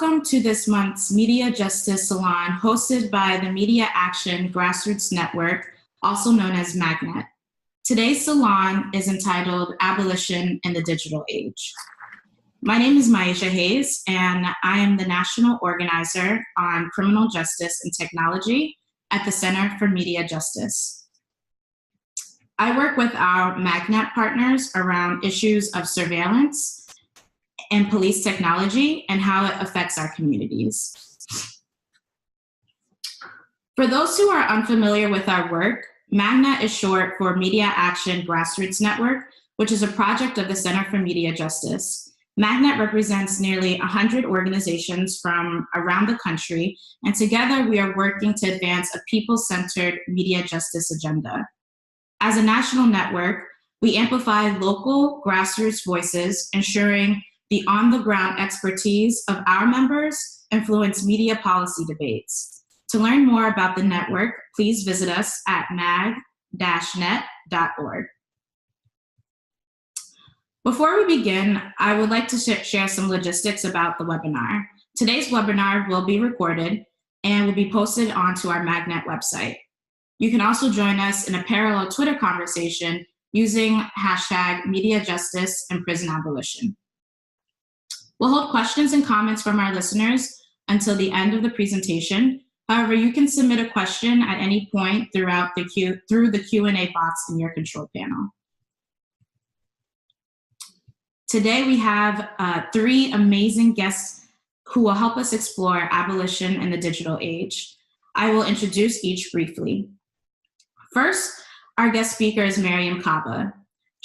Welcome to this month's Media Justice Salon hosted by the Media Action Grassroots Network, also known as Magnet. Today's salon is entitled Abolition in the Digital Age. My name is Myaisha, and I am the National Organizer on Criminal Justice and Technology at the Center for Media Justice. I work with our Magnet partners around issues of surveillance and police technology and how it affects our communities. For those who are unfamiliar with our work, Magnet is short for Media Action Grassroots Network, which is a project of the Center for Media Justice. Magnet represents nearly 100 organizations from around the country, and together we are working to advance a people-centered media justice agenda. As a national network, we amplify local grassroots voices, ensuring the on-the-ground expertise of our members influence media policy debates. To learn more about the network, please visit us at mag-net.org. Before we begin, I would like to share some logistics about the webinar. Today's webinar will be recorded and will be posted onto our Magnet website. You can also join us in a parallel Twitter conversation using hashtag Media Justice and Prison Abolition. We'll hold questions and comments from our listeners until the end of the presentation. However, you can submit a question at any point through the Q&A box in your control panel. Today we have three amazing guests who will help us explore abolition in the digital age. I will introduce each briefly. First, our guest speaker is Mariame Kaba.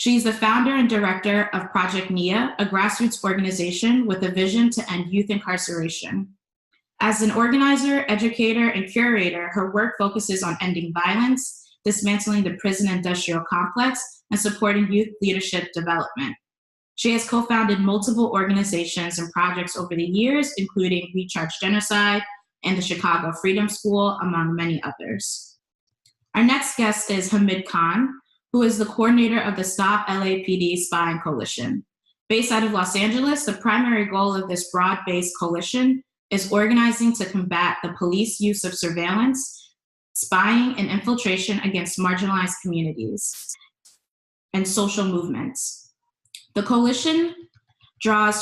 She's the founder and director of Project NIA, a grassroots organization with a vision to end youth incarceration. As an organizer, educator, and curator, her work focuses on ending violence, dismantling the prison industrial complex, and supporting youth leadership development. She has co-founded multiple organizations and projects over the years, including We Charge Genocide and the Chicago Freedom School, among many others. Our next guest is Hamid, who is the coordinator of the Stop LAPD Spying Coalition. Based out of Los Angeles, the primary goal of this broad-based coalition is organizing to combat the police use of surveillance, spying, and infiltration against marginalized communities and social movements. The coalition draws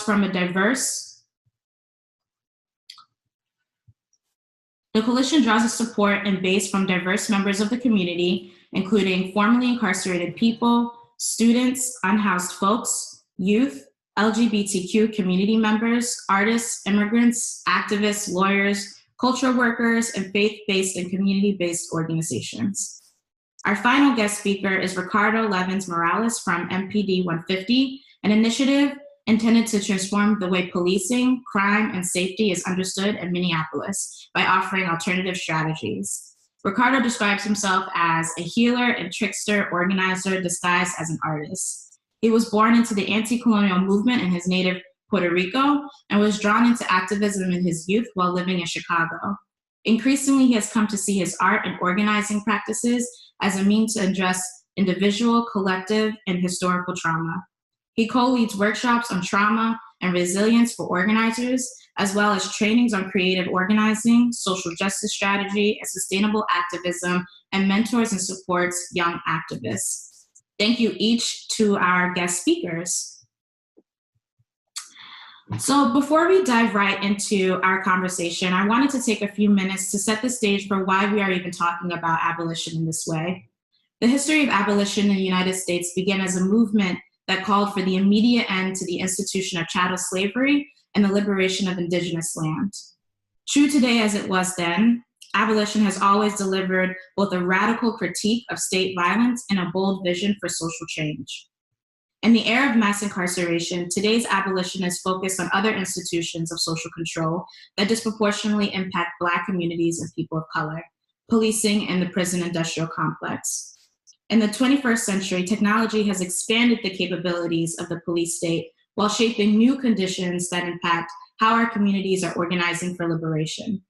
its support and base from diverse members of the community, including formerly incarcerated people, students, unhoused folks, youth, LGBTQ community members, artists, immigrants, activists, lawyers, cultural workers, and faith-based and community-based organizations. Our final guest speaker is Ricardo Levins Morales from MPD 150, an initiative intended to transform the way policing, crime, and safety is understood in Minneapolis by offering alternative strategies. Ricardo describes himself as a healer and trickster organizer disguised as an artist. He was born into the anti-colonial movement in his native Puerto Rico and was drawn into activism in his youth while living in Chicago. Increasingly, he has come to see his art and organizing practices as a means to address individual, collective, and historical trauma. He co-leads workshops on trauma and resilience for organizers, as well as trainings on creative organizing, social justice strategy, and sustainable activism, and mentors and supports young activists. Thank you each to our guest speakers. So before we dive right into our conversation, I wanted to take a few minutes to set the stage for why we are even talking about abolition in this way. The history of abolition in the United States began as a movement that called for the immediate end to the institution of chattel slavery and the liberation of indigenous land. True today as it was then, abolition has always delivered both a radical critique of state violence and a bold vision for social change. In the era of mass incarceration, today's abolitionists focus on other institutions of social control that disproportionately impact Black communities and people of color, policing and the prison industrial complex. In the 21st century, technology has expanded the capabilities of the police state while shaping new conditions that impact how our communities are organizing for liberation.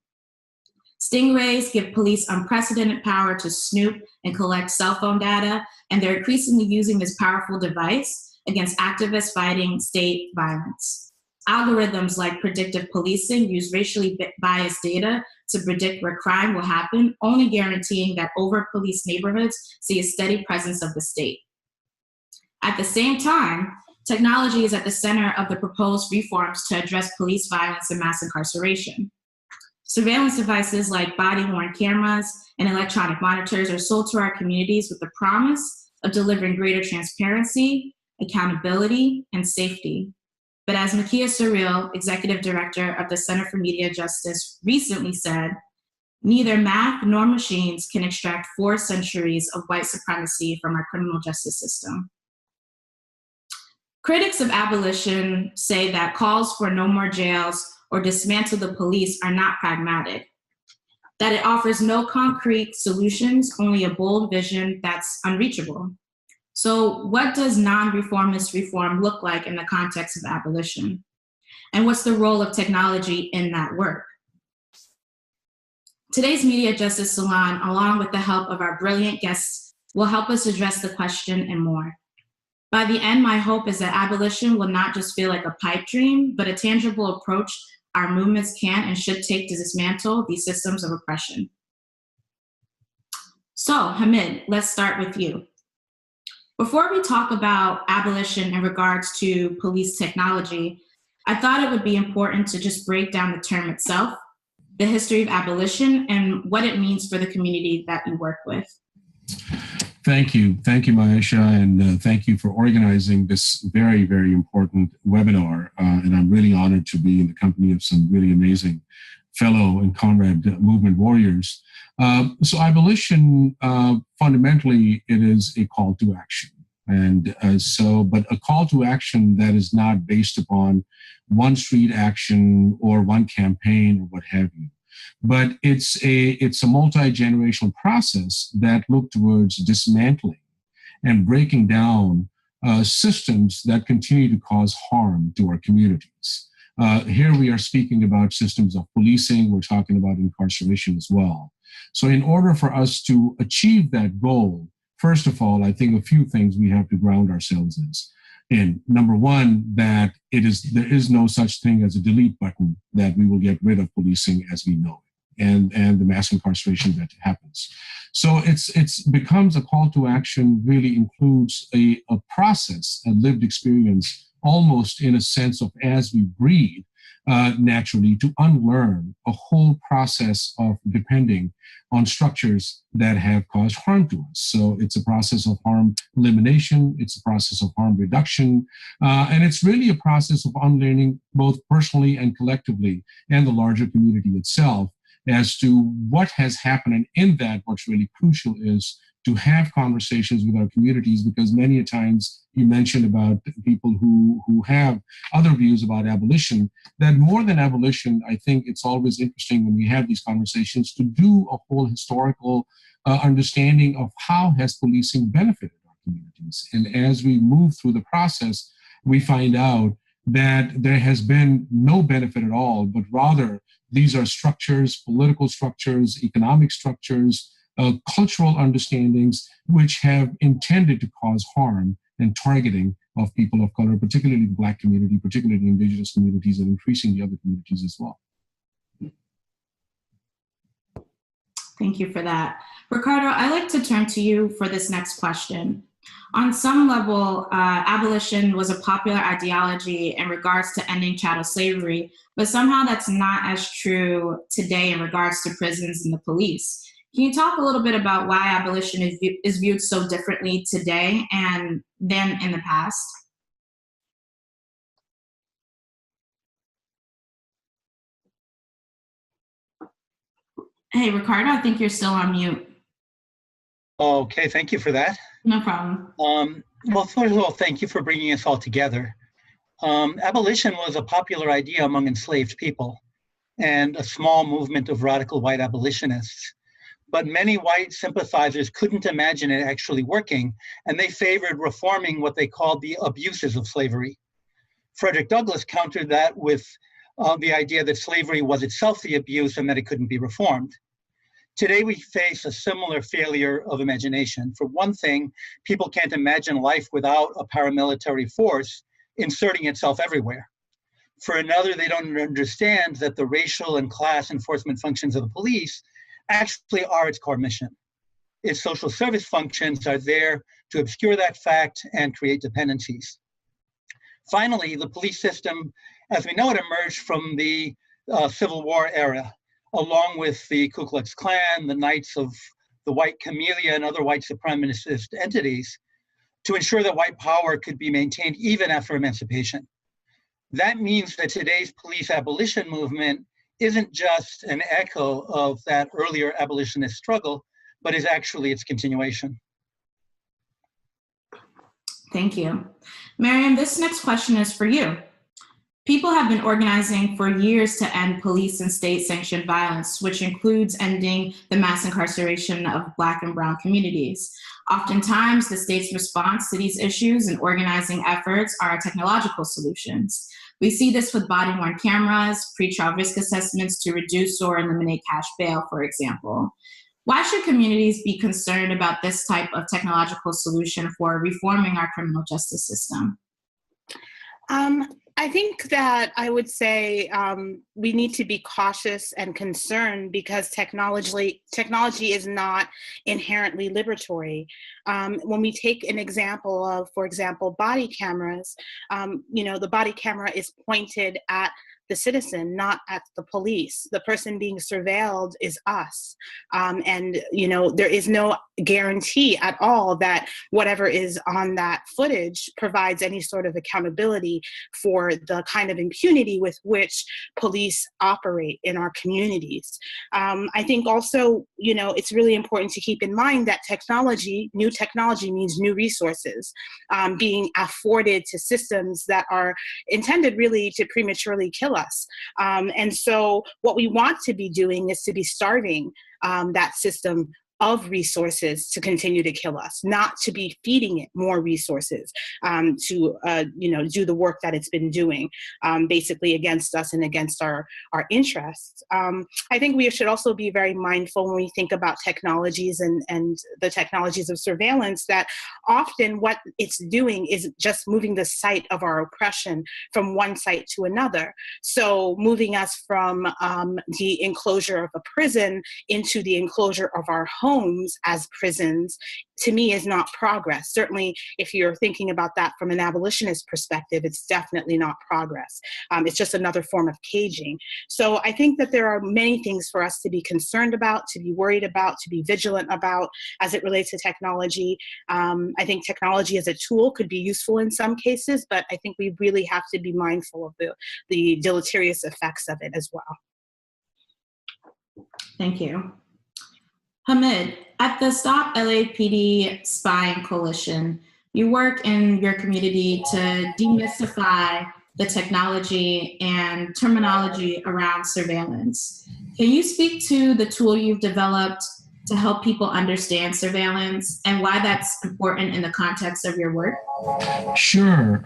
Stingrays give police unprecedented power to snoop and collect cell phone data, and they're increasingly using this powerful device against activists fighting state violence. Algorithms like predictive policing use racially biased data to predict where crime will happen, only guaranteeing that over-policed neighborhoods see a steady presence of the state. At the same time, technology is at the center of the proposed reforms to address police violence and mass incarceration. Surveillance devices like body-worn cameras and electronic monitors are sold to our communities with the promise of delivering greater transparency, accountability, and safety. But as Myaisha Surreal, executive director of the Center for Media Justice, recently said, neither math nor machines can extract 4 centuries of white supremacy from our criminal justice system. Critics of abolition say that calls for no more jails or dismantle the police are not pragmatic, that it offers no concrete solutions, only a bold vision that's unreachable. So what does non-reformist reform look like in the context of abolition? And what's the role of technology in that work? Today's Media Justice Salon, along with the help of our brilliant guests, will help us address the question and more. By the end, my hope is that abolition will not just feel like a pipe dream, but a tangible approach our movements can and should take to dismantle these systems of oppression. So, Hamid, let's start with you. Before we talk about abolition in regards to police technology, I thought it would be important to just break down the term itself, the history of abolition, and what it means for the community that you work with. Thank you, Myaisha, and thank you for organizing this very, very important webinar. And I'm really honored to be in the company of some really amazing fellow and comrade movement warriors. So abolition, fundamentally, it is a call to action. And but a call to action that is not based upon one street action or one campaign or what have you. But it's a multi-generational process that look towards dismantling and breaking down systems that continue to cause harm to our communities. Here we are speaking about systems of policing. We're talking about incarceration as well. So in order for us to achieve that goal, first of all, I think a few things we have to ground ourselves in. Number one, that there is no such thing as a delete button that we will get rid of policing as we know it, and the mass incarceration that happens. So it's becomes a call to action, really includes a process, a lived experience, almost in a sense of as we breathe, naturally, to unlearn a whole process of depending on structures that have caused harm to us. So it's a process of harm elimination, it's a process of harm reduction, and it's really a process of unlearning both personally and collectively and the larger community itself as to what has happened. And in that, what's really crucial is to have conversations with our communities, because many a times you mentioned about people who have other views about abolition, that more than abolition, I think it's always interesting when we have these conversations to do a whole historical understanding of how has policing benefited our communities. And as we move through the process, we find out that there has been no benefit at all, but rather these are structures, political structures, economic structures, cultural understandings, which have intended to cause harm and targeting of people of color, particularly the Black community, particularly the indigenous communities, and increasingly other communities as well. Thank you for that. Ricardo, I'd like to turn to you for this next question. On some level, abolition was a popular ideology in regards to ending chattel slavery, but somehow that's not as true today in regards to prisons and the police. Can you talk a little bit about why abolition is viewed so differently today and than in the past? Hey, Ricardo, I think you're still on mute. Okay, thank you for that. No problem. Well, first of all, thank you for bringing us all together. Abolition was a popular idea among enslaved people and a small movement of radical white abolitionists. But many white sympathizers couldn't imagine it actually working, and they favored reforming what they called the abuses of slavery. Frederick Douglass countered that with the idea that slavery was itself the abuse and that it couldn't be reformed. Today, we face a similar failure of imagination. For one thing, people can't imagine life without a paramilitary force inserting itself everywhere. For another, they don't understand that the racial and class enforcement functions of the police actually are its core mission. Its social service functions are there to obscure that fact and create dependencies. Finally, the police system, as we know it, emerged from the Civil War era, along with the Ku Klux Klan, the Knights of the White Camellia, and other white supremacist entities, to ensure that white power could be maintained even after emancipation. That means that today's police abolition movement isn't just an echo of that earlier abolitionist struggle, but is actually its continuation. Thank you. Mariame, this next question is for you. People have been organizing for years to end police and state-sanctioned violence, which includes ending the mass incarceration of Black and Brown communities. Oftentimes, the state's response to these issues and organizing efforts are technological solutions. We see this with body-worn cameras, pretrial risk assessments to reduce or eliminate cash bail, for example. Why should communities be concerned about this type of technological solution for reforming our criminal justice system? I think that I would say we need to be cautious and concerned because technology is not inherently liberatory. When we take an example of, for example, body cameras, the body camera is pointed at the citizen, not at the police. The person being surveilled is us. And there is no guarantee at all that whatever is on that footage provides any sort of accountability for the kind of impunity with which police operate in our communities. I think also, it's really important to keep in mind that new technology means new resources being afforded to systems that are intended really to prematurely kill us. And so what we want to be doing is to be starving that system of resources to continue to kill us, not to be feeding it more resources to do the work that it's been doing, basically against us and against our interests. I think we should also be very mindful when we think about technologies and the technologies of surveillance that often what it's doing is just moving the site of our oppression from one site to another. So moving us from the enclosure of a prison into the enclosure of our homes as prisons, to me, is not progress. Certainly, if you're thinking about that from an abolitionist perspective, it's definitely not progress. It's just another form of caging. So I think that there are many things for us to be concerned about, to be worried about, to be vigilant about as it relates to technology. I think technology as a tool could be useful in some cases, but I think we really have to be mindful of the deleterious effects of it as well. Thank you. Hamid, at the Stop LAPD Spying Coalition, you work in your community to demystify the technology and terminology around surveillance. Can you speak to the tool you've developed to help people understand surveillance and why that's important in the context of your work? Sure.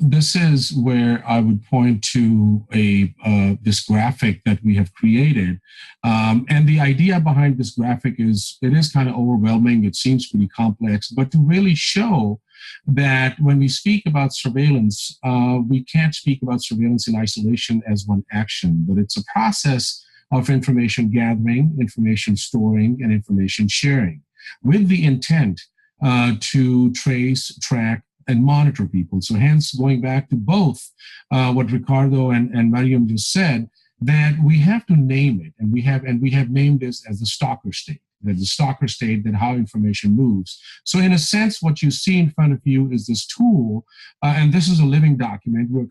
This is where I would point to this graphic that we have created. And the idea behind this graphic is, it is kind of overwhelming. It seems pretty complex, but to really show that when we speak about surveillance, we can't speak about surveillance in isolation as one action, but it's a process of information gathering, information storing, and information sharing with the intent to trace, track, and monitor people. So hence, going back to both what Ricardo and Mariame just said, that we have to name it, and we have named this as the Stalker State. That the Stalker State, that how information moves. So in a sense, what you see in front of you is this tool, and this is a living document. We're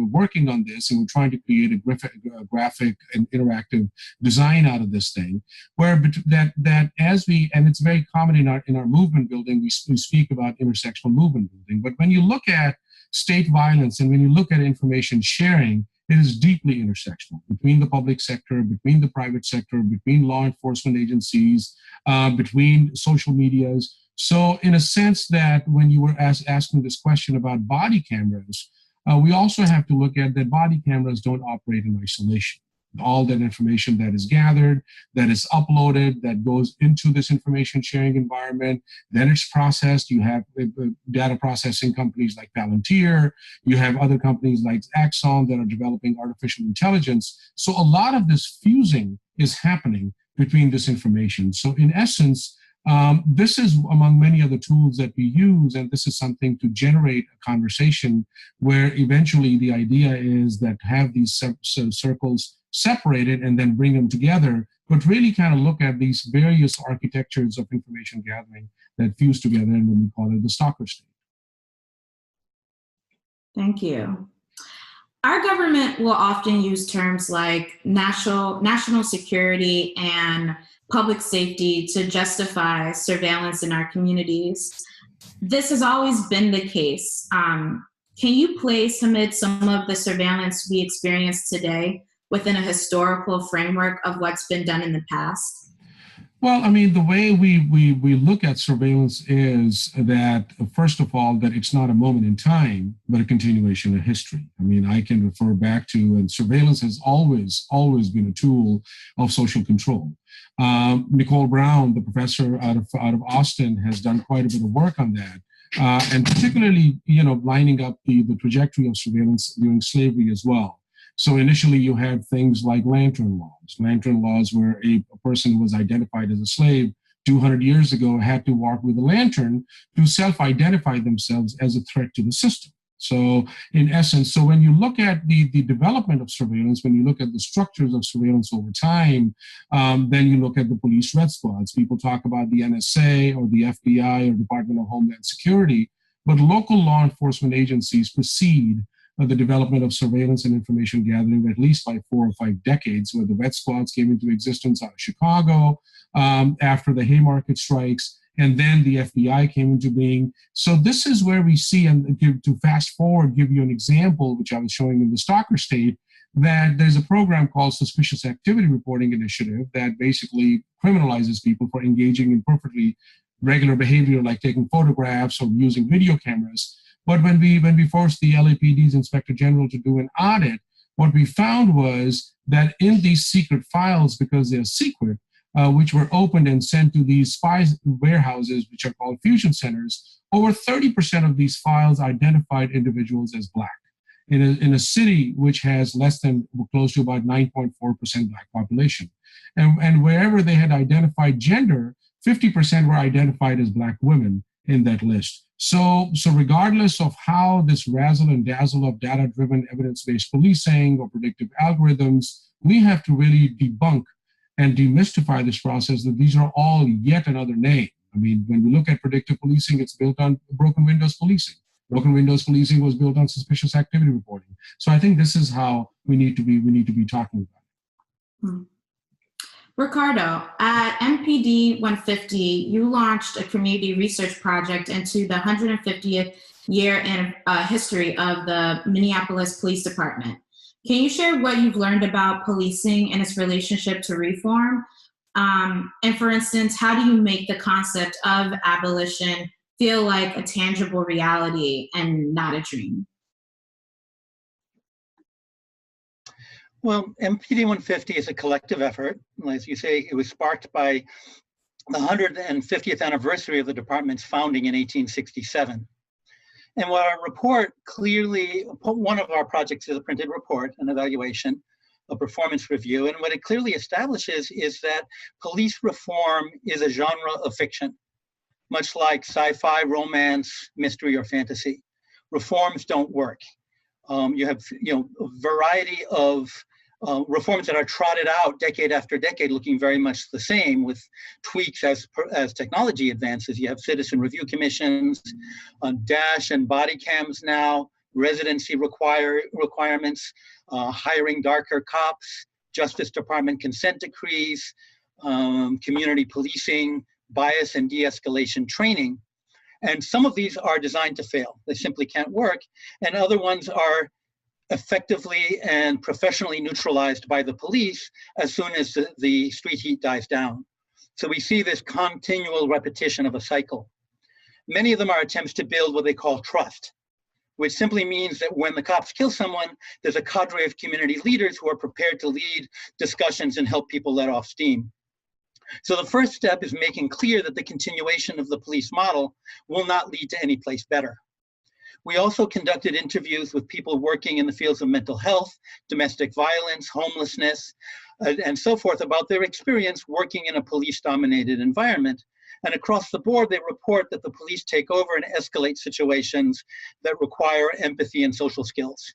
working on this, and we're trying to create a graphic and interactive design out of this thing, where that as we, and it's very common in our movement building, we speak about intersectional movement building. But when you look at state violence and when you look at information sharing, it is deeply intersectional between the public sector, between the private sector, between law enforcement agencies, between social medias. So in a sense that when you were asking this question about body cameras, we also have to look at that body cameras don't operate in isolation. all that information that is gathered, that is uploaded, that goes into this information sharing environment. Then it's processed. You have data processing companies like Palantir. You have other companies like Axon that are developing artificial intelligence. So a lot of this fusing is happening between this information. So in essence, this is among many other tools that we use, and this is something to generate a conversation where eventually the idea is that have these circles separated and then bring them together, but really kind of look at these various architectures of information gathering that fuse together, and when we call it the Stalker State. Thank you. Our government will often use terms like national security and public safety to justify surveillance in our communities. This has always been the case. Can you place, Hamid, some of the surveillance we experience today within a historical framework of what's been done in the past? Well, I mean, the way we look at surveillance is that, first of all, that it's not a moment in time, but a continuation of history. I mean, I can refer back to, and surveillance has always been a tool of social control. Nicole Brown, the professor out of Austin, has done quite a bit of work on that. And particularly, lining up the trajectory of surveillance during slavery as well. So initially you had things like lantern laws. Lantern laws where a person who was identified as a slave 200 years ago had to walk with a lantern to self-identify themselves as a threat to the system. So in essence, so when you look at the development of surveillance, when you look at the structures of surveillance over time, then you look at the police red squads. People talk about the NSA or the FBI or Department of Homeland Security, but local law enforcement agencies precede the development of surveillance and information gathering at least by 4 or 5 decades, where the red squads came into existence out of Chicago after the Haymarket strikes, and then the FBI came into being. So this is where we see, and to fast forward, give you an example, which I was showing in the Stalker State, that there's a program called Suspicious Activity Reporting Initiative that basically criminalizes people for engaging in perfectly regular behavior like taking photographs or using video cameras. But when we forced the LAPD's Inspector General to do an audit, what we found was that in these secret files, because they're secret, which were opened and sent to these spy warehouses, which are called fusion centers, over 30% of these files identified individuals as Black. In a city which has less than close to about 9.4% Black population. And wherever they had identified gender, 50% were identified as Black women in that list. So regardless of how this razzle and dazzle of data-driven evidence-based policing or predictive algorithms, we have to really debunk and demystify this process that these are all yet another name. I mean, when we look at predictive policing, it's built on broken windows policing. Broken windows policing was built on suspicious activity reporting. So I think this is how we need to be talking about it. Ricardo, at MPD 150, you launched a community research project into the 150th year in history of the Minneapolis Police Department. Can you share what you've learned about policing and its relationship to reform? And for instance, how do you make the concept of abolition feel like a tangible reality and not a dream? Well, MPD 150 is a collective effort. As you say, it was sparked by the 150th anniversary of the department's founding in 1867. And what our report clearly, one of our projects is a printed report, an evaluation, a performance review. And what it clearly establishes is that police reform is a genre of fiction, much like sci-fi, romance, mystery, or fantasy. Reforms don't work. You have a variety of reforms that are trotted out decade after decade looking very much the same with tweaks as technology advances. You have citizen review commissions, dash and body cams now, residency requirements, hiring darker cops, Justice Department consent decrees, community policing, bias and de-escalation training. And some of these are designed to fail. They simply can't work. And other ones are effectively and professionally neutralized by the police as soon as the street heat dies down. So we see this continual repetition of a cycle. Many of them are attempts to build what they call trust. which simply means that when the cops kill someone, there's a cadre of community leaders who are prepared to lead discussions and help people let off steam. So the first step is making clear that the continuation of the police model will not lead to any place better. We also conducted interviews with people working in the fields of mental health, domestic violence, homelessness, and so forth about their experience working in a police-dominated environment. And across the board, they report that the police take over and escalate situations that require empathy and social skills.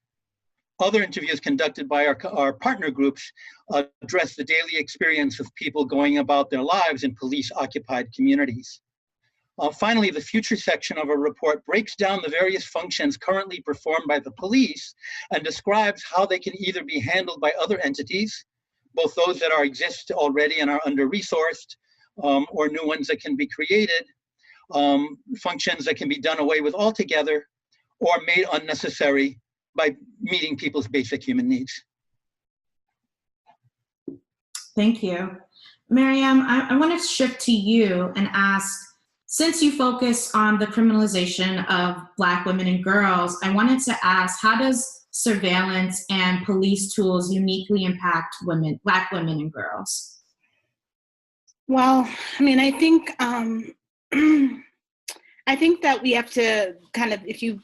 Other interviews conducted by our partner groups address the daily experience of people going about their lives in police-occupied communities. Finally, the future section of our report breaks down the various functions currently performed by the police and describes how they can either be handled by other entities, both those that exist already and are under-resourced, or new ones that can be created, functions that can be done away with altogether, or made unnecessary by meeting people's basic human needs. Thank you. Mariame, I want to shift to you and ask, since you focus on the criminalization of Black women and girls, I wanted to ask, how does surveillance and police tools uniquely impact women, Black women and girls? Well, I mean, I think that we have to kind of, if you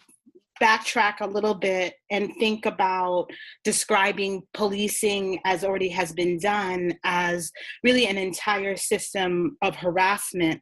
backtrack a little bit and think about describing policing, as already has been done, as really an entire system of harassment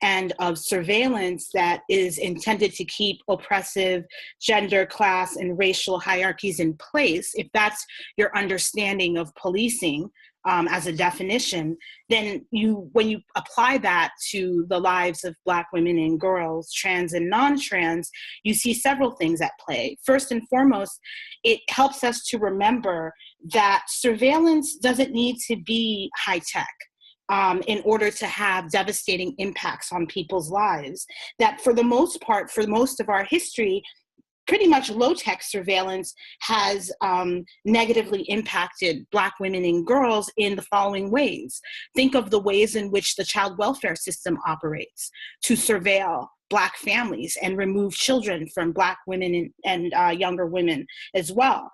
and of surveillance that is intended to keep oppressive gender, class, and racial hierarchies in place, if that's your understanding of policing as a definition, then when you apply that to the lives of Black women and girls, trans and non-trans, you see several things at play. First and foremost, it helps us to remember that surveillance doesn't need to be high-tech in order to have devastating impacts on people's lives. That for the most part, for most of our history, pretty much low-tech surveillance has negatively impacted Black women and girls in the following ways. Think of the ways in which the child welfare system operates to surveil Black families and remove children from Black women and younger women as well.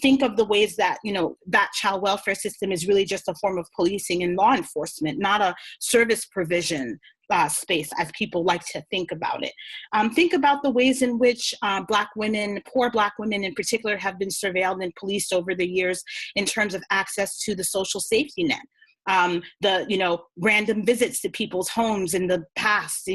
Think of the ways that, that child welfare system is really just a form of policing and law enforcement, not a service provision space as people like to think about it. Think about the ways in which Black women, poor Black women in particular, have been surveilled and policed over the years in terms of access to the social safety net. Random visits to people's homes in the past,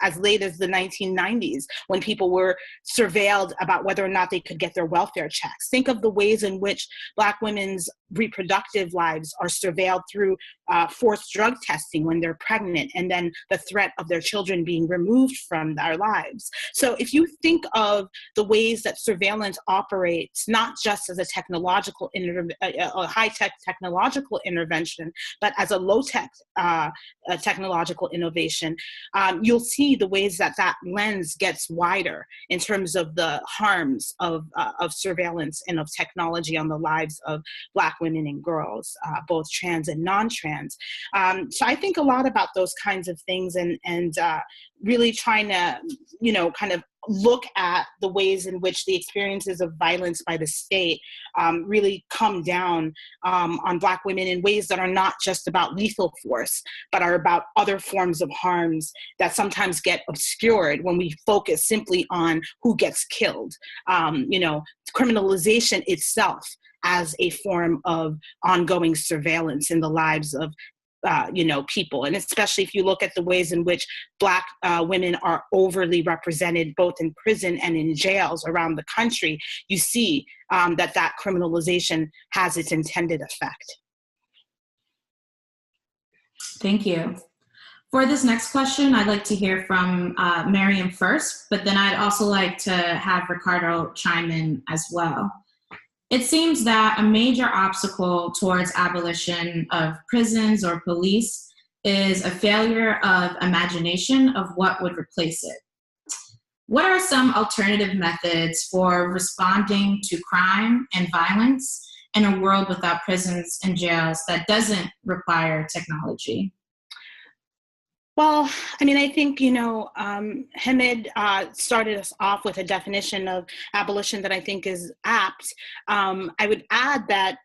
as late as the 1990s, when people were surveilled about whether or not they could get their welfare checks. Think of the ways in which Black women's reproductive lives are surveilled through forced drug testing when they're pregnant, and then the threat of their children being removed from their lives. So if you think of the ways that surveillance operates, not just as a technological, a high-tech technological intervention, but as a low-tech technological innovation, you'll see the ways that that lens gets wider in terms of the harms of surveillance and of technology on the lives of Black women and girls, both trans and non-trans. So I think a lot about those kinds of things and really trying to, kind of look at the ways in which the experiences of violence by the state really come down on Black women in ways that are not just about lethal force, but are about other forms of harms that sometimes get obscured when we focus simply on who gets killed. Criminalization itself as a form of ongoing surveillance in the lives of people. And especially if you look at the ways in which Black women are overly represented both in prison and in jails around the country, you see that criminalization has its intended effect. Thank you. For this next question, I'd like to hear from Mariame first, but then I'd also like to have Ricardo chime in as well. It seems that a major obstacle towards abolition of prisons or police is a failure of imagination of what would replace it. What are some alternative methods for responding to crime and violence in a world without prisons and jails that doesn't require technology? Well, I mean, I think, Hamid started us off with a definition of abolition that I think is apt. I would add that,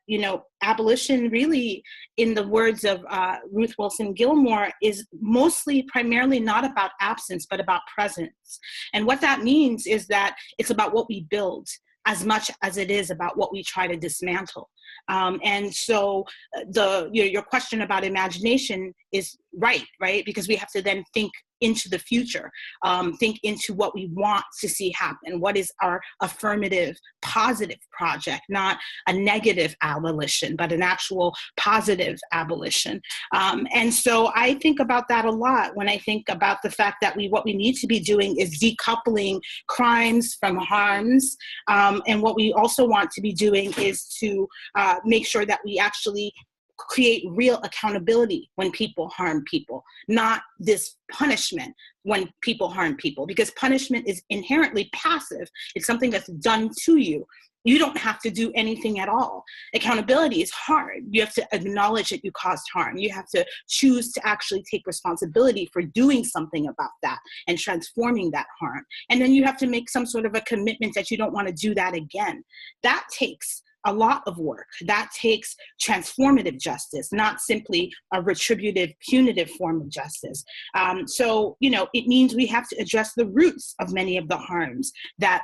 abolition really, in the words of Ruth Wilson Gilmore, is primarily not about absence, but about presence. And what that means is that it's about what we build as much as it is about what we try to dismantle. And so your question about imagination is right? Because we have to then think into the future, think into what we want to see happen. What is our affirmative, positive project, not a negative abolition, but an actual positive abolition. And so I think about that a lot when I think about the fact that what we need to be doing is decoupling crimes from harms. And what we also want to be doing is to make sure that we actually create real accountability when people harm people, not this punishment when people harm people, because punishment is inherently passive. It's something that's done to you. You don't have to do anything at all. Accountability is hard. You have to acknowledge that you caused harm. You have to choose to actually take responsibility for doing something about that and transforming that harm. And then you have to make some sort of a commitment that you don't want to do that again. That takes a lot of work. That takes transformative justice, not simply a retributive, punitive form of justice. So, it means we have to address the roots of many of the harms that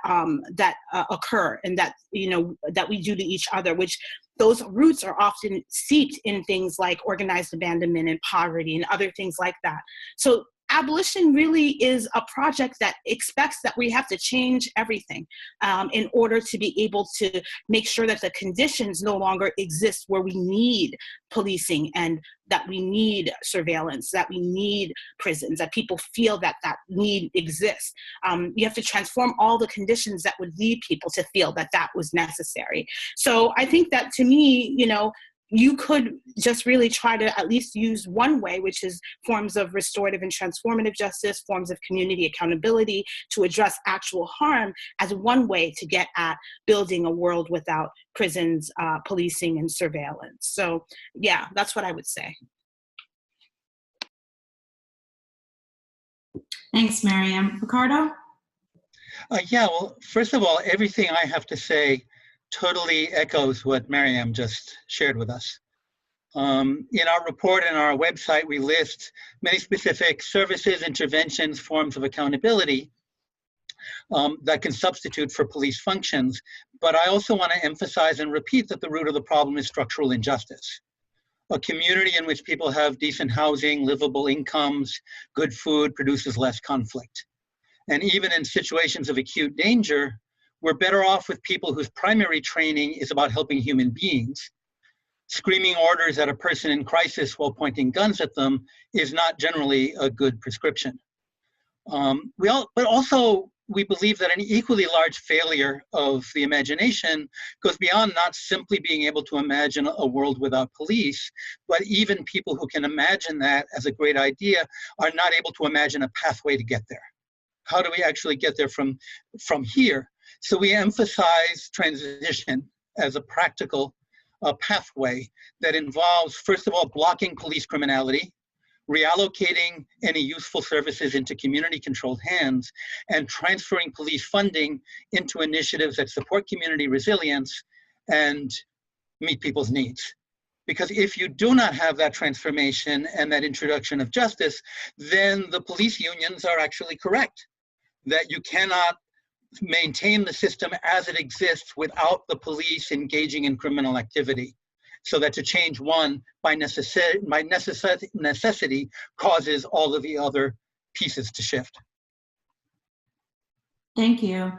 occur and that we do to each other, which those roots are often seeped in things like organized abandonment and poverty and other things like that. So abolition really is a project that expects that we have to change everything in order to be able to make sure that the conditions no longer exist where we need policing and that we need surveillance, that we need prisons, that people feel that that need exists. You have to transform all the conditions that would lead people to feel that that was necessary. So I think that, to me, you could just really try to at least use one way, which is forms of restorative and transformative justice, forms of community accountability to address actual harm, as one way to get at building a world without prisons, policing, and surveillance. So yeah, that's what I would say. Thanks, Mariame. Ricardo? Well, first of all, everything I have to say totally echoes what Mariame just shared with us. In our report and our website, we list many specific services, interventions, forms of accountability that can substitute for police functions. But I also want to emphasize and repeat that the root of the problem is structural injustice. A community in which people have decent housing, livable incomes, good food produces less conflict. And even in situations of acute danger, we're better off with people whose primary training is about helping human beings. Screaming orders at a person in crisis while pointing guns at them is not generally a good prescription. But also, we believe that an equally large failure of the imagination goes beyond not simply being able to imagine a world without police, but even people who can imagine that as a great idea are not able to imagine a pathway to get there. How do we actually get there from here? So we emphasize transition as a practical pathway that involves, first of all, blocking police criminality, reallocating any useful services into community-controlled hands, and transferring police funding into initiatives that support community resilience and meet people's needs. Because if you do not have that transformation and that introduction of justice, then the police unions are actually correct, that you cannot maintain the system as it exists without the police engaging in criminal activity. So that to change one by necessity causes all of the other pieces to shift. Thank you.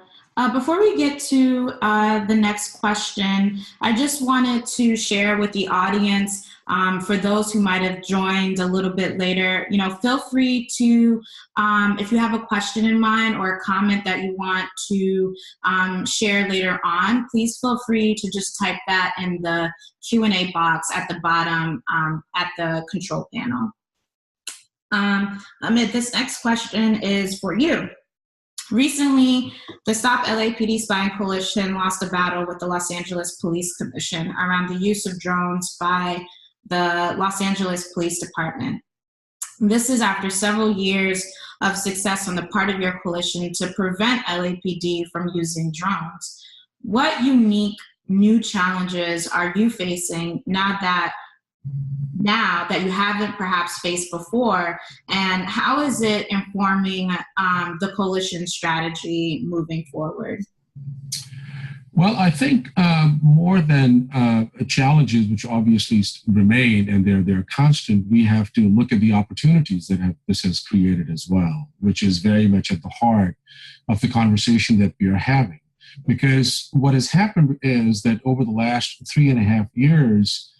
Before we get to the next question, I just wanted to share with the audience, for those who might have joined a little bit later, feel free to, if you have a question in mind or a comment that you want to share later on, please feel free to just type that in the Q&A box at the bottom at the control panel. Hamid, this next question is for you. Recently, the Stop LAPD Spying Coalition lost a battle with the Los Angeles Police Commission around the use of drones by the Los Angeles Police Department. This is after several years of success on the part of your coalition to prevent LAPD from using drones. What unique new challenges are you facing now that you haven't perhaps faced before, and how is it informing the coalition strategy moving forward? Well, I think more than challenges, which obviously remain and they're constant, we have to look at the opportunities that this has created as well, which is very much at the heart of the conversation that we are having. Because what has happened is that over the last 3.5 years,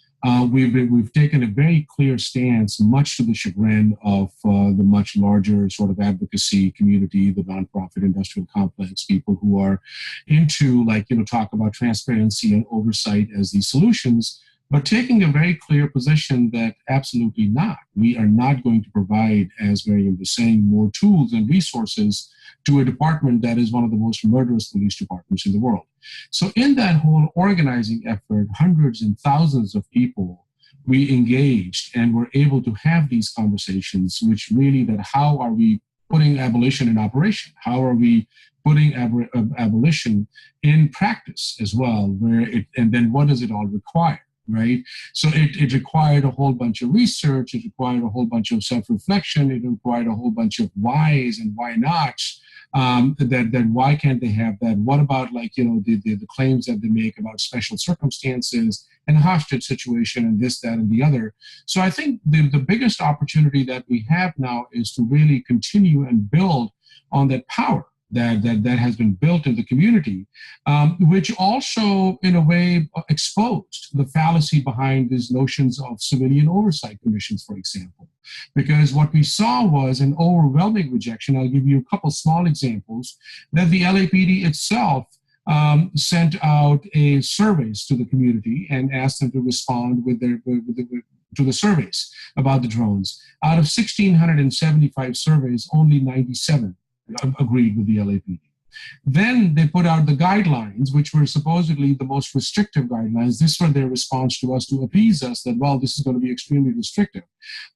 we've taken a very clear stance, much to the chagrin of the much larger sort of advocacy community, the nonprofit industrial complex, people who are into talk about transparency and oversight as these solutions, but taking a very clear position that absolutely not. We are not going to provide, as Mariame was saying, more tools and resources to a department that is one of the most murderous police departments in the world. So in that whole organizing effort, hundreds and thousands of people, we engaged and were able to have these conversations, which really that how are we putting abolition in operation? How are we putting abolition in practice as well? And then what does it all require? Right? So it required a whole bunch of research, it required a whole bunch of self-reflection, it required a whole bunch of whys and why nots. That why can't they have that? What about the claims that they make about special circumstances and hostage situation and this, that, and the other. So I think the biggest opportunity that we have now is to really continue and build on that power that has been built in the community, which also, in a way, exposed the fallacy behind these notions of civilian oversight commissions, for example. Because what we saw was an overwhelming rejection. I'll give you a couple small examples, that the LAPD itself sent out surveys to the community and asked them to respond to the surveys about the drones. Out of 1,675 surveys, only 97 agreed with the LAPD. Then they put out the guidelines, which were supposedly the most restrictive guidelines. This was their response to us to appease us that, well, this is going to be extremely restrictive.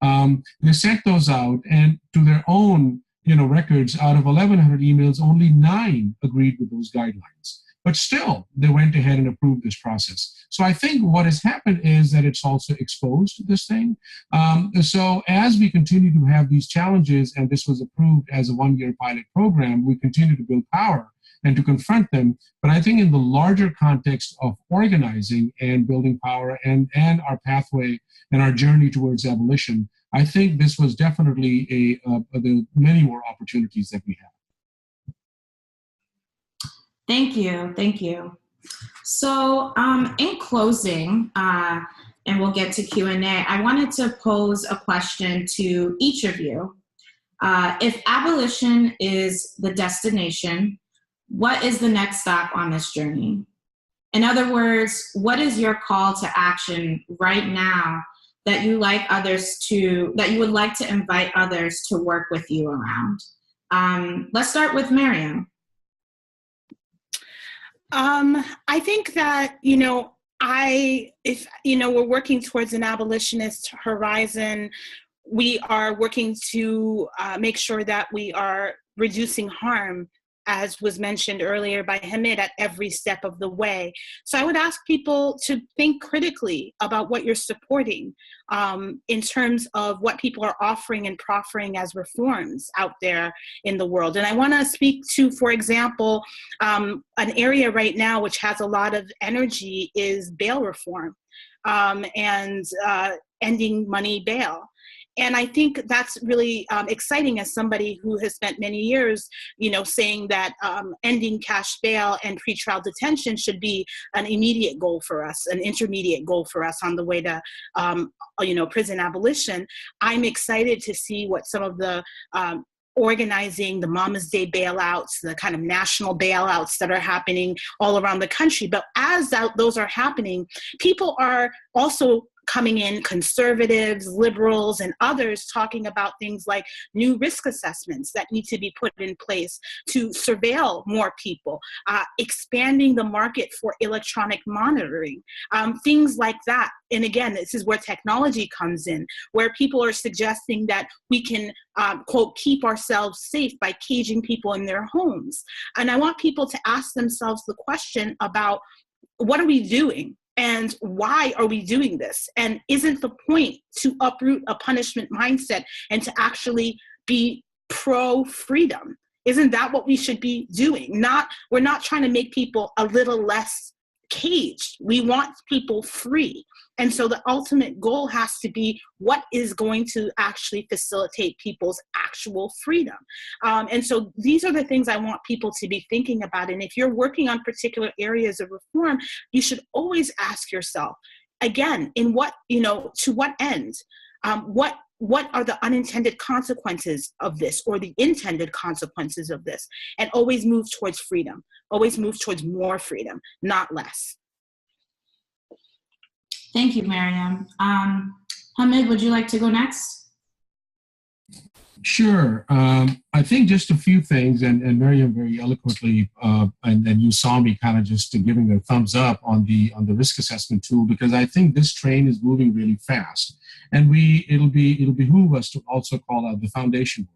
They sent those out, and to their own records, out of 1,100 emails, only 9 agreed with those guidelines. But still, they went ahead and approved this process. So I think what has happened is that it's also exposed this thing. So as we continue to have these challenges, and this was approved as a 1-year pilot program, we continue to build power and to confront them. But I think in the larger context of organizing and building power and our pathway and our journey towards abolition, I think this was definitely the many more opportunities that we have. Thank you. So in closing, and we'll get to Q&A, I wanted to pose a question to each of you. If abolition is the destination, what is the next stop on this journey? In other words, what is your call to action right now that you would like to invite others to work with you around? Let's start with Mariame. I think that, if we're working towards an abolitionist horizon, we are working to make sure that we are reducing harm, as was mentioned earlier by Hamid, at every step of the way. So I would ask people to think critically about what you're supporting in terms of what people are offering and proffering as reforms out there in the world. And I want to speak to, for example, an area right now which has a lot of energy is bail reform and ending money bail. And I think that's really exciting as somebody who has spent many years, saying that ending cash bail and pretrial detention should be an immediate goal for us, an intermediate goal for us on the way to, prison abolition. I'm excited to see what some of the organizing, the Mama's Day bailouts, the kind of national bailouts that are happening all around the country. But as those are happening, people are also coming in, conservatives, liberals, and others talking about things like new risk assessments that need to be put in place to surveil more people, expanding the market for electronic monitoring, things like that. And again, this is where technology comes in, where people are suggesting that we can, quote, keep ourselves safe by caging people in their homes. And I want people to ask themselves the question about, what are we doing? And why are we doing this? And isn't the point to uproot a punishment mindset and to actually be pro-freedom? Isn't that what we should be doing? We're not trying to make people a little less caged. We want people free. And so the ultimate goal has to be, what is going to actually facilitate people's actual freedom? And so these are the things I want people to be thinking about. And if you're working on particular areas of reform, you should always ask yourself, again, to what end? What are the unintended consequences of this, or the intended consequences of this? And always move towards freedom. Always move towards more freedom, not less. Thank you, Mariame. Hamid, would you like to go next? Sure. I think just a few things, and Mariame very eloquently, and you saw me kind of just giving a thumbs up on the risk assessment tool, because I think this train is moving really fast, and it'll behoove us to also call out the foundation,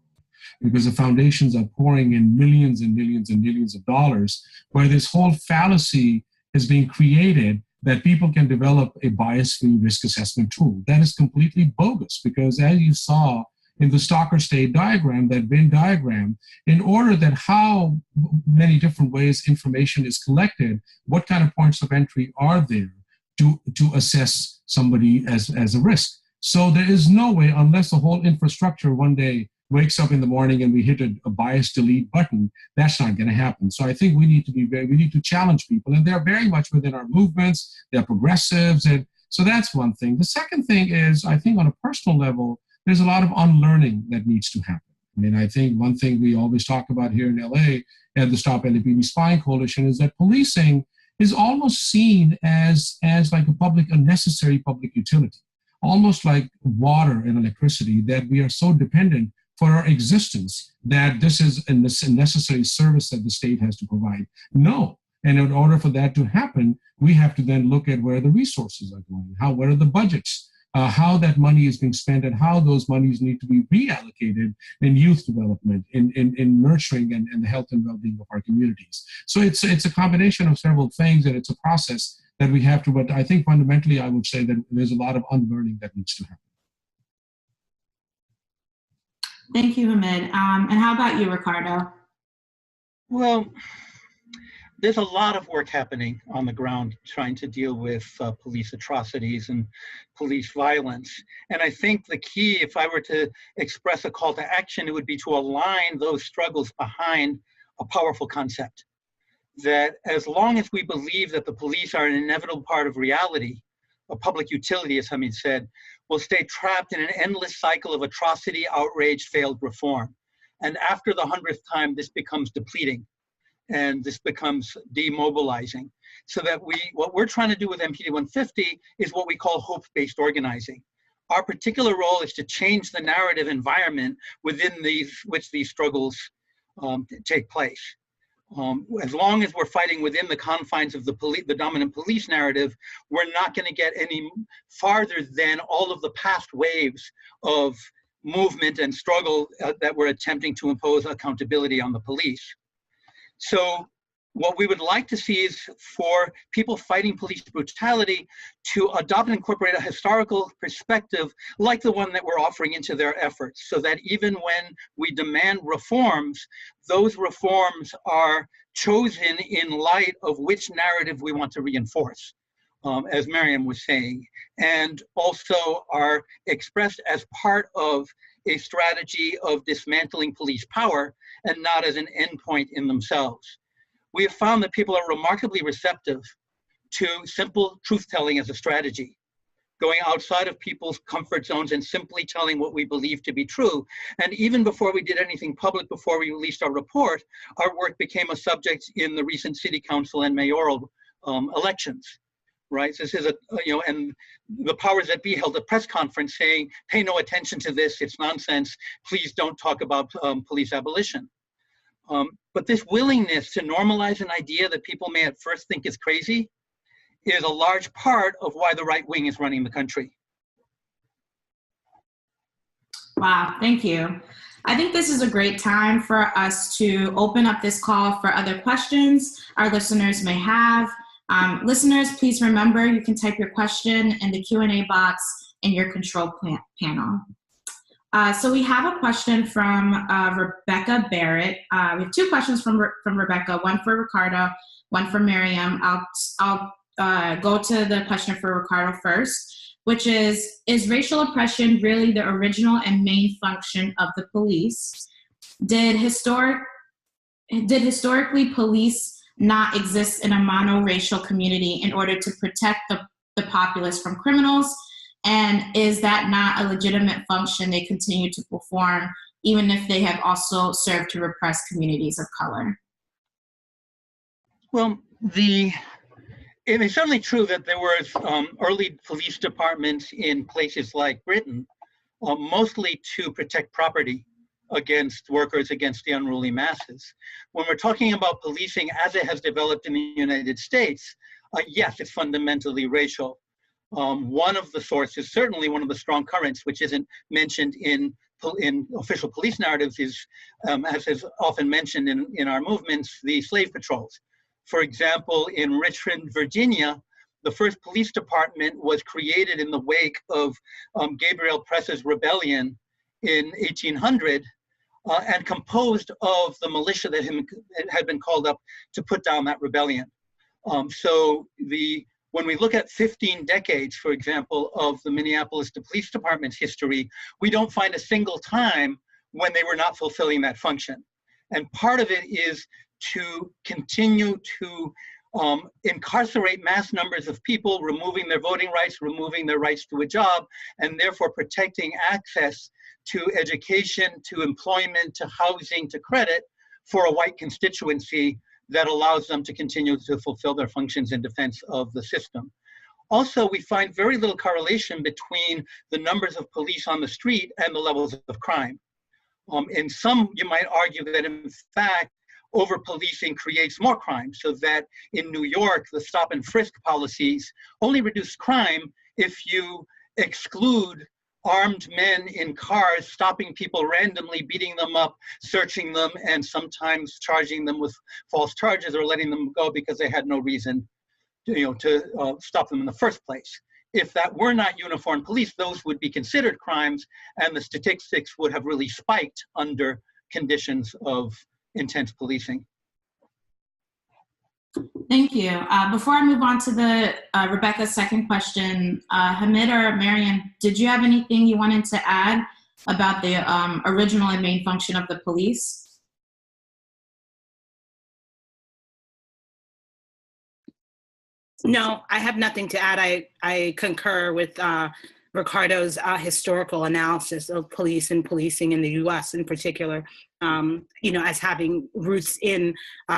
because the foundations are pouring in millions and millions and millions of dollars, where this whole fallacy is being created that people can develop a bias-free risk assessment tool. That is completely bogus, because as you saw in the Stalker State diagram, that Venn diagram, in order that how many different ways information is collected, what kind of points of entry are there to assess somebody as a risk. So there is no way, unless the whole infrastructure one day wakes up in the morning and we hit a bias delete button, that's not going to happen. So I think we need to challenge people, and they're very much within our movements. They're progressives, and so that's one thing. The second thing is, I think on a personal level, there's a lot of unlearning that needs to happen. I mean, I think one thing we always talk about here in LA at the Stop LAPD Spying Coalition is that policing is almost seen as like a necessary public utility, almost like water and electricity, that we are so dependent for our existence that this is a necessary service that the state has to provide. No. And in order for that to happen, we have to then look at where the resources are going, where are the budgets, how that money is being spent, and how those monies need to be reallocated in youth development, in nurturing and the health and well-being of our communities. So it's a combination of several things, and it's a process that we have to, but I think fundamentally I would say that there's a lot of unlearning that needs to happen. Thank you, Hamid. And how about you, Ricardo? Well, there's a lot of work happening on the ground trying to deal with police atrocities and police violence. And I think the key, if I were to express a call to action, it would be to align those struggles behind a powerful concept. That as long as we believe that the police are an inevitable part of reality, a public utility, as Hamid said, will stay trapped in an endless cycle of atrocity, outrage, failed reform. And after the 100th time, this becomes depleting and this becomes demobilizing. So that what we're trying to do with MPD 150 is what we call hope-based organizing. Our particular role is to change the narrative environment within which these struggles take place. As long as we're fighting within the confines of the dominant police narrative, we're not going to get any farther than all of the past waves of movement and struggle that we're attempting to impose accountability on the police. So what we would like to see is for people fighting police brutality to adopt and incorporate a historical perspective like the one that we're offering into their efforts, so that even when we demand reforms, those reforms are chosen in light of which narrative we want to reinforce, as Mariame was saying, and also are expressed as part of a strategy of dismantling police power and not as an endpoint in themselves. We have found that people are remarkably receptive to simple truth-telling as a strategy, going outside of people's comfort zones and simply telling what we believe to be true. And even before we did anything public, before we released our report, our work became a subject in the recent city council and mayoral elections, right? This is and the powers that be held a press conference saying, pay no attention to this, it's nonsense, please don't talk about police abolition. But this willingness to normalize an idea that people may at first think is crazy is a large part of why the right wing is running the country. Wow, thank you. I think this is a great time for us to open up this call for other questions our listeners may have. Listeners, please remember you can type your question in the Q&A box in your control panel. So we have a question from Rebecca Barrett. We have two questions from Rebecca, one for Ricardo, one for Mariame. I'll go to the question for Ricardo first, which is racial oppression really the original and main function of the police? Did historically police not exist in a mono-racial community in order to protect the populace from criminals? And is that not a legitimate function they continue to perform, even if they have also served to repress communities of color? Well, it is certainly true that there were early police departments in places like Britain, mostly to protect property against workers, against the unruly masses. When we're talking about policing as it has developed in the United States, yes, it's fundamentally racial. One of the sources, certainly one of the strong currents, which isn't mentioned in official police narratives, is, as is often mentioned in our movements, the slave patrols. For example, in Richmond, Virginia, the first police department was created in the wake of Gabriel Press's rebellion in 1800 and composed of the militia that had been called up to put down that rebellion. When we look at 15 decades, for example, of the Minneapolis Police Department's history, we don't find a single time when they were not fulfilling that function. And part of it is to continue to incarcerate mass numbers of people, removing their voting rights, removing their rights to a job, and therefore protecting access to education, to employment, to housing, to credit for a white constituency that allows them to continue to fulfill their functions in defense of the system. Also, we find very little correlation between the numbers of police on the street and the levels of crime. In some, you might argue that in fact, over-policing creates more crime, so that in New York, the stop and frisk policies only reduce crime if you exclude armed men in cars, stopping people randomly, beating them up, searching them, and sometimes charging them with false charges or letting them go because they had no reason to stop them in the first place. If that were not uniformed police, those would be considered crimes, and the statistics would have really spiked under conditions of intense policing. Thank you. Before I move on to the Rebecca's second question, Hamid or Mariame, did you have anything you wanted to add about the original and main function of the police? No, I have nothing to add. I concur with Ricardo's historical analysis of police and policing in the U.S. in particular, as having roots in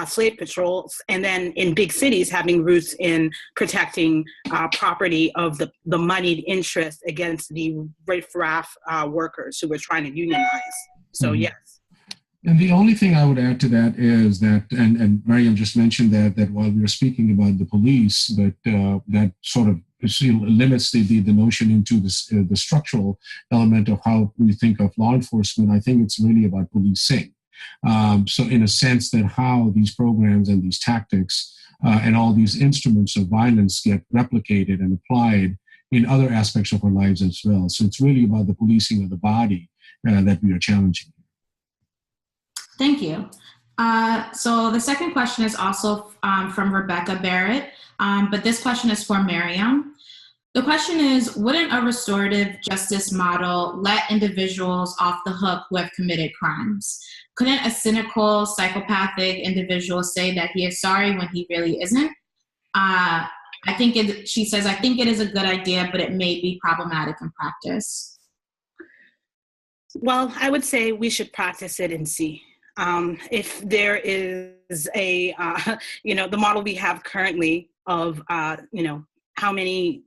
slave patrols, and then in big cities having roots in protecting property of the moneyed interest against the riffraff workers who were trying to unionize. So yes. And the only thing I would add to that is that, and Mariame just mentioned that while we were speaking about the police, that sort of limits the notion into this, the structural element of how we think of law enforcement. I think it's really about policing. So in a sense that how these programs and these tactics and all these instruments of violence get replicated and applied in other aspects of our lives as well. So it's really about the policing of the body that we are challenging. Thank you. So the second question is also from Rebecca Barrett, but this question is for Mariame. The question is, wouldn't a restorative justice model let individuals off the hook who have committed crimes? Couldn't a cynical, psychopathic individual say that he is sorry when he really isn't? She says, I think it is a good idea, but it may be problematic in practice. Well, I would say we should practice it and see. If there is the model we have currently of, how many,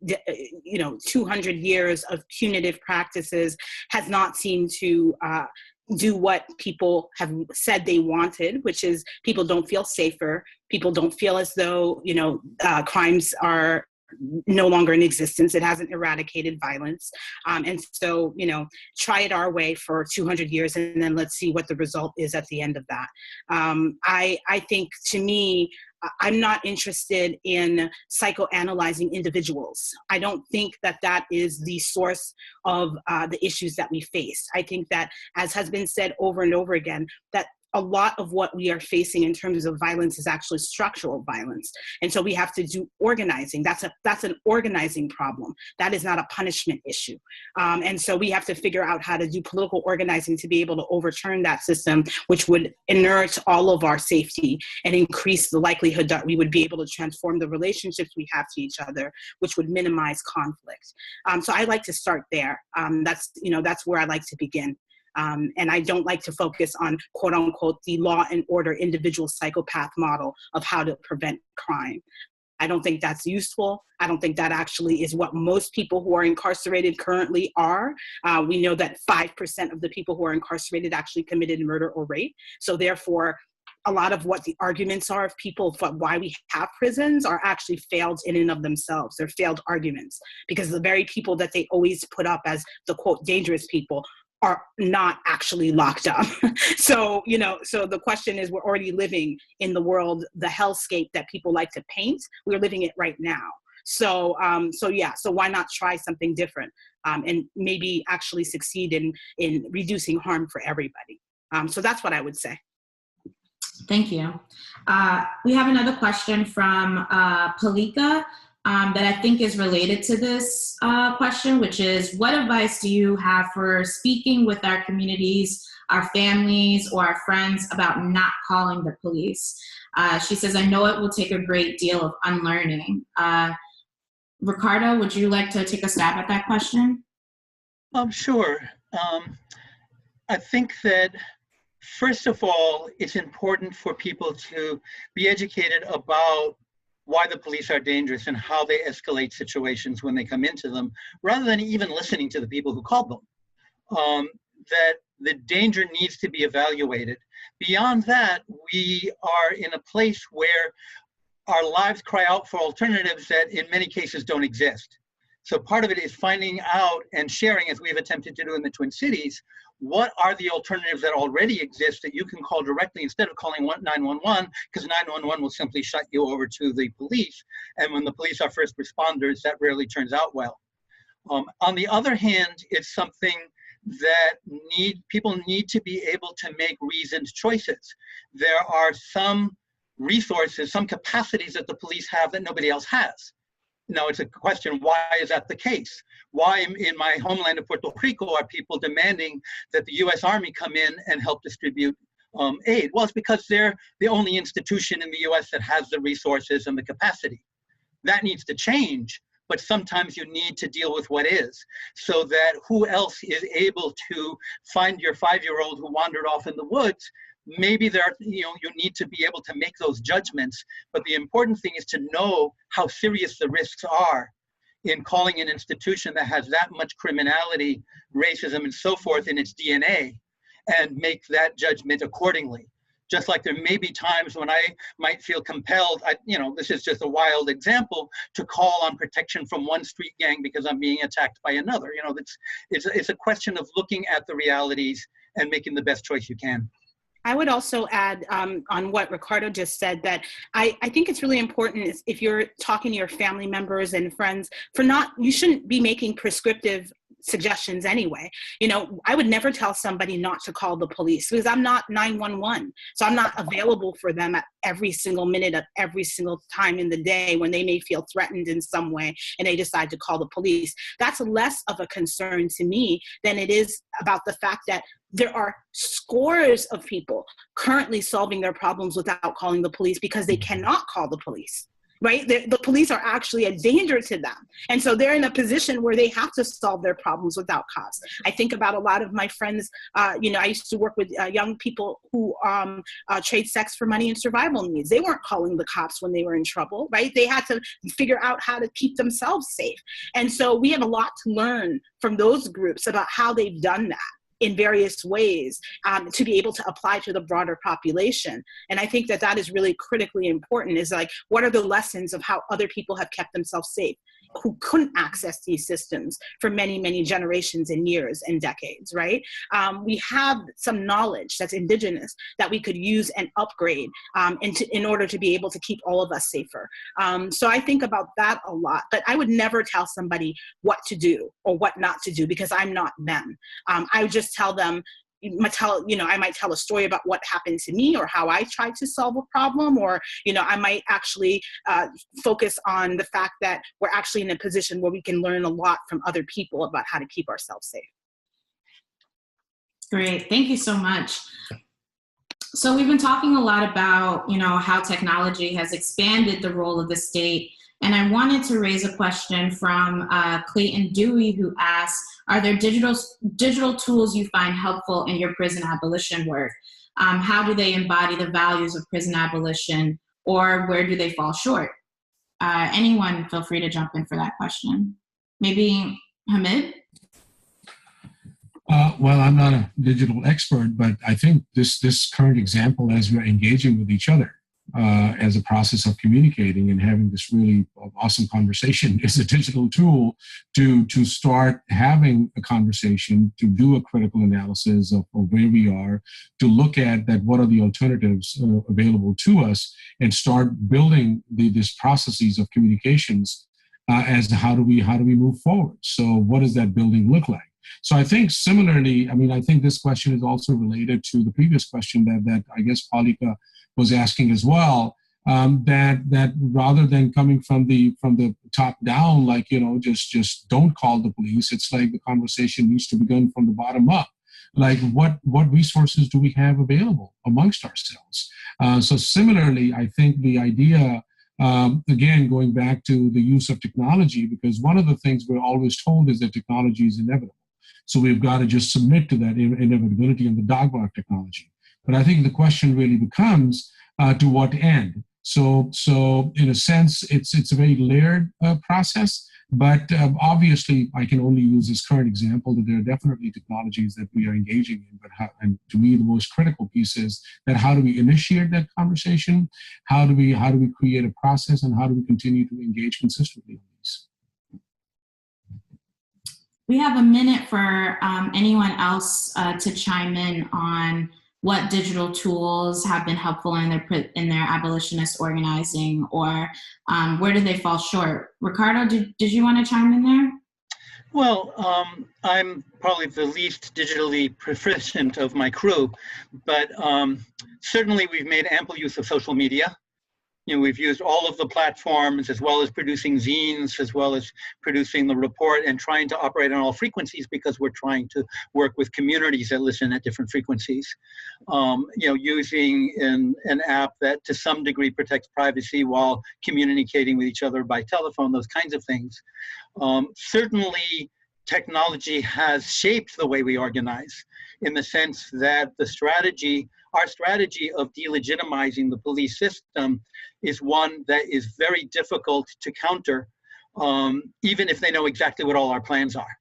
200 years of punitive practices has not seemed to do what people have said they wanted, which is people don't feel safer. People don't feel as though, crimes are no longer in existence. It hasn't eradicated violence. And so, try it our way for 200 years and then let's see what the result is at the end of that. I think, to me, I'm not interested in psychoanalyzing individuals. I don't think that that is the source of the issues that we face. I think that, as has been said over and over again, that a lot of what we are facing in terms of violence is actually structural violence. And so we have to do organizing. That's an organizing problem. That is not a punishment issue. And so we have to figure out how to do political organizing to be able to overturn that system, which would inure to all of our safety and increase the likelihood that we would be able to transform the relationships we have to each other, which would minimize conflict. So I like to start there. That's where I like to begin. And I don't like to focus on, quote unquote, the law and order individual psychopath model of how to prevent crime. I don't think that's useful. I don't think that actually is what most people who are incarcerated currently are. We know that 5% of the people who are incarcerated actually committed murder or rape. So therefore, a lot of what the arguments are of people for why we have prisons are actually failed in and of themselves. They're failed arguments, because the very people that they always put up as the, quote, dangerous people are not actually locked up. So the question is, we're already living in the world, the hellscape that people like to paint. We're living it right now. So why not try something different and maybe actually succeed in reducing harm for everybody? So that's what I would say. Thank you. We have another question from Pilitas that I think is related to this question, which is, what advice do you have for speaking with our communities, our families, or our friends about not calling the police? She says, I know it will take a great deal of unlearning. Ricardo, would you like to take a stab at that question? Sure. I think that, first of all, it's important for people to be educated about why the police are dangerous and how they escalate situations when they come into them, rather than even listening to the people who called them. That the danger needs to be evaluated. Beyond that, we are in a place where our lives cry out for alternatives that in many cases don't exist. So part of it is finding out and sharing, as we've attempted to do in the Twin Cities, what are the alternatives that already exist that you can call directly instead of calling 911, because 911 will simply shut you over to the police. And when the police are first responders, that rarely turns out well. On the other hand, it's something that people need to be able to make reasoned choices. There are some resources, some capacities that the police have that nobody else has. Now, it's a question, why is that the case? Why in my homeland of Puerto Rico are people demanding that the US Army come in and help distribute aid? Well, it's because they're the only institution in the US that has the resources and the capacity. That needs to change, but sometimes you need to deal with what is, so that who else is able to find your 5-year-old who wandered off in the woods? Maybe you need to be able to make those judgments, but the important thing is to know how serious the risks are in calling an institution that has that much criminality, racism, and so forth in its DNA, and make that judgment accordingly. Just like there may be times when I might feel compelled, this is just a wild example, to call on protection from one street gang because I'm being attacked by another. It's a question of looking at the realities and making the best choice you can. I would also add on what Ricardo just said, that I think it's really important if you're talking to your family members and friends, you shouldn't be making prescriptive suggestions anyway. I would never tell somebody not to call the police, because I'm not 911. So I'm not available for them at every single minute of every single time in the day when they may feel threatened in some way and they decide to call the police. That's less of a concern to me than it is about the fact that there are scores of people currently solving their problems without calling the police because they cannot call the police. right? The police are actually a danger to them. And so they're in a position where they have to solve their problems without cops. I think about a lot of my friends, I used to work with young people who trade sex for money and survival needs. They weren't calling the cops when they were in trouble, right? They had to figure out how to keep themselves safe. And so we have a lot to learn from those groups about how they've done that in various ways to be able to apply to the broader population. And I think that that is really critically important, is like, what are the lessons of how other people have kept themselves safe who couldn't access these systems for many, many generations and years and decades, right? We have some knowledge that's indigenous that we could use and upgrade in order to be able to keep all of us safer. So I think about that a lot, but I would never tell somebody what to do or what not to do, because I'm not them. I would just tell them, I might tell a story about what happened to me or how I tried to solve a problem, or, I might actually focus on the fact that we're actually in a position where we can learn a lot from other people about how to keep ourselves safe. Great, thank you so much. So we've been talking a lot about, how technology has expanded the role of the state. And I wanted to raise a question from Clayton Dewey, who asks, are there digital tools you find helpful in your prison abolition work? How do they embody the values of prison abolition, or where do they fall short? Anyone feel free to jump in for that question. Maybe Hamid? Well, I'm not a digital expert, but I think this current example, as we're engaging with each other, as a process of communicating and having this really awesome conversation, is a digital tool to start having a conversation, to do a critical analysis of where we are, to look at that, what are the alternatives available to us, and start building these processes of communications as to how do we move forward. So what does that building look like? So I think similarly, I think this question is also related to the previous question that I guess Palika was asking as well, that rather than coming from the top down, like, just don't call the police. It's like the conversation needs to begin from the bottom up. Like, what resources do we have available amongst ourselves? So similarly, I think the idea, again, going back to the use of technology, because one of the things we're always told is that technology is inevitable. So we've got to just submit to that inevitability and the dogma of technology. But I think the question really becomes, to what end? So in a sense, it's a very layered process. But obviously, I can only use this current example that there are definitely technologies that we are engaging in. And to me, the most critical piece is that how do we initiate that conversation? How do we create a process, and how do we continue to engage consistently on these? We have a minute for anyone else to chime in on what digital tools have been helpful in their abolitionist organizing, or where do they fall short? Ricardo, did you want to chime in there? Well, I'm probably the least digitally proficient of my crew, but certainly we've made ample use of social media. We've used all of the platforms, as well as producing zines, as well as producing the report, and trying to operate on all frequencies, because we're trying to work with communities that listen at different frequencies. Using an app that to some degree protects privacy while communicating with each other by telephone, those kinds of things. Certainly, technology has shaped the way we organize, in the sense that our strategy of delegitimizing the police system is one that is very difficult to counter, even if they know exactly what all our plans are.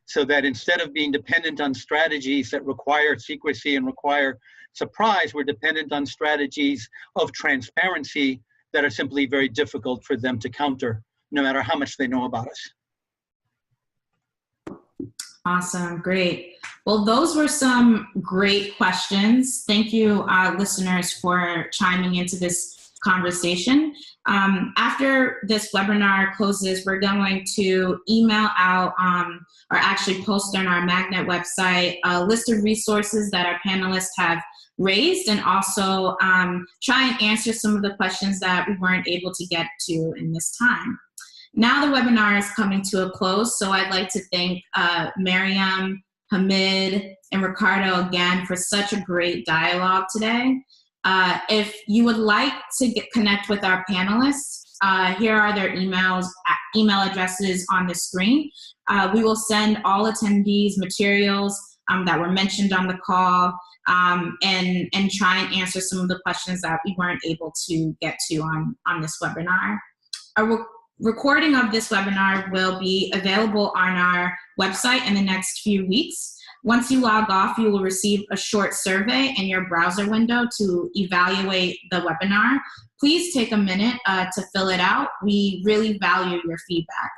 So that instead of being dependent on strategies that require secrecy and require surprise, we're dependent on strategies of transparency that are simply very difficult for them to counter, no matter how much they know about us. Awesome, great. Well, those were some great questions. Thank you, listeners, for chiming into this conversation. After this webinar closes, we're going to email out, or actually post on our Magnet website, a list of resources that our panelists have raised, and also try and answer some of the questions that we weren't able to get to in this time. Now the webinar is coming to a close, so I'd like to thank Mariame, Hamid, and Ricardo again for such a great dialogue today. If you would like to connect with our panelists, Here are their email addresses on the screen. We will send all attendees materials that were mentioned on the call, and try and answer some of the questions that we weren't able to get to on this webinar. A recording of this webinar will be available on our website in the next few weeks. Once you log off, you will receive a short survey in your browser window to evaluate the webinar. Please take a minute to fill it out. We really value your feedback.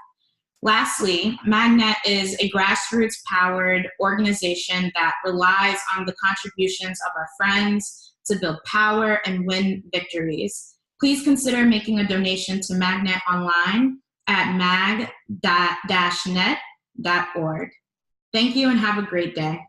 Lastly, Magnet is a grassroots-powered organization that relies on the contributions of our friends to build power and win victories. Please consider making a donation to Magnet online at mag-net.org. Thank you and have a great day.